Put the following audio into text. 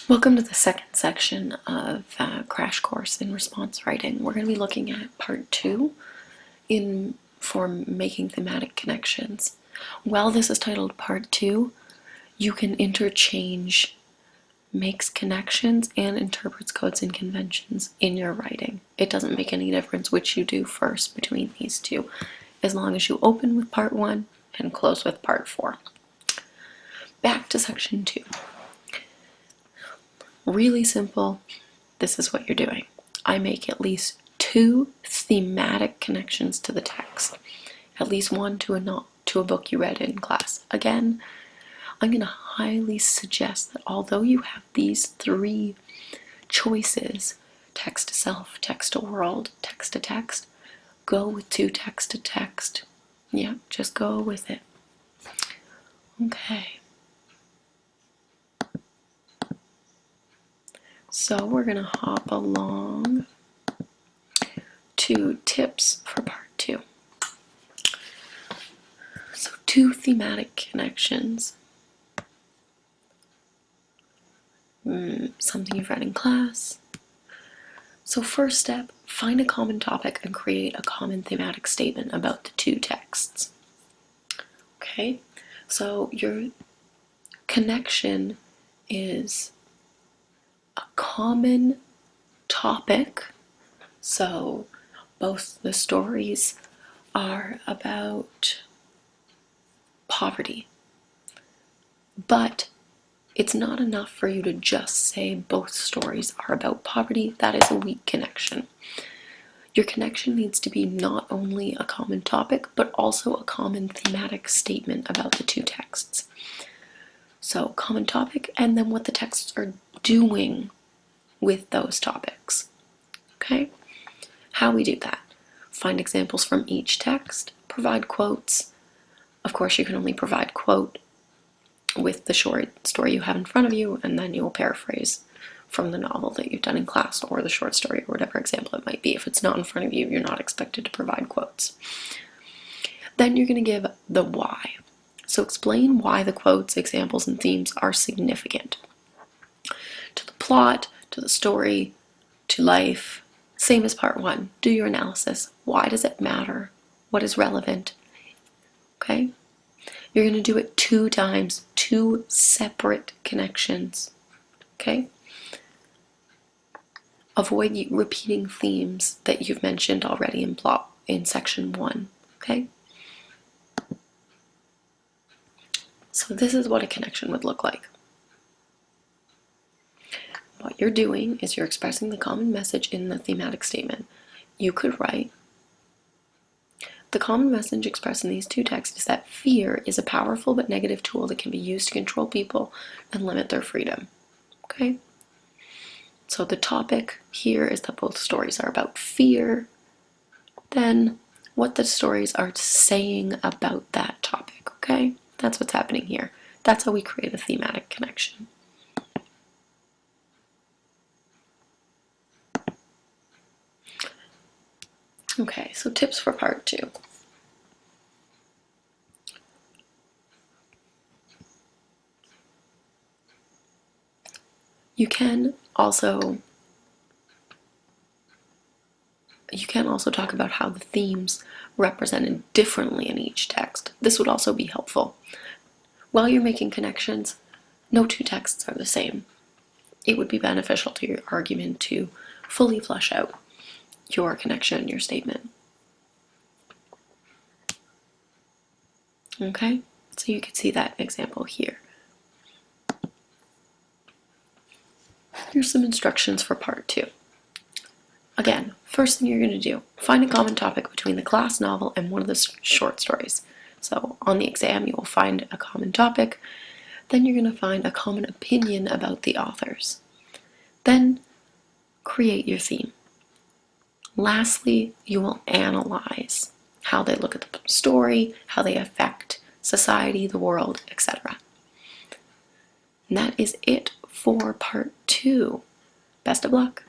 Welcome to the second section of Crash Course in Response Writing. We're going to be looking at part 2 for making thematic connections. While this is titled part 2, you can interchange makes connections and interprets codes and conventions in your writing. It doesn't make any difference which you do first between these two, as long as you open with part 1 and close with part 4. Back to section 2. Really simple. This is what you're doing. I make at least 2 thematic connections to the text. At least one to a book you read in class. Again, I'm going to highly suggest that although you have these 3 choices, text to self, text to world, text to text, go with 2 text to text. Yeah, just go with it. Okay. So we're going to hop along to tips for part 2. So 2 thematic connections. Something you've read in class. So first step, find a common topic and create a common thematic statement about the 2 texts. Okay, so your connection is a common topic. So both the stories are about poverty, but it's not enough for you to just say both stories are about poverty. That is a weak connection. Your connection needs to be not only a common topic, but also a common thematic statement about the 2 texts. So common topic, and then what the texts are doing with those topics. Okay? How we do that. Find examples from each text, provide quotes. Of course, you can only provide quote with the short story you have in front of you, and then you'll paraphrase from the novel that you've done in class, or the short story, or whatever example it might be. If it's not in front of you, you're not expected to provide quotes. Then you're going to give the why. So explain why the quotes, examples, and themes are significant to the plot, to the story, to life. Same as part 1. Do your analysis. Why does it matter? What is relevant? Okay? You're going to do it 2 times, 2 separate connections. Okay? Avoid repeating themes that you've mentioned already in section 1. Okay? So this is what a connection would look like. What you're doing is you're expressing the common message in the thematic statement. You could write, the common message expressed in these 2 texts is that fear is a powerful but negative tool that can be used to control people and limit their freedom. Okay? So the topic here is that both stories are about fear. Then what the stories are saying about that topic. Okay? That's what's happening here. That's how we create a thematic connection. Okay, so tips for part 2. You can also talk about how the themes represented differently in each text. This would also be helpful. While you're making connections, no 2 texts are the same. It would be beneficial to your argument to fully flesh out your connection, your statement. Okay, so you can see that example here. Here's some instructions for part 2. Again, first thing you're going to do, find a common topic between the class novel and one of the short stories. So on the exam, you will find a common topic. Then you're going to find a common opinion about the authors. Then create your theme. Lastly, you will analyze how they look at the story, how they affect society, the world, etc. And that is it for part 2. Best of luck.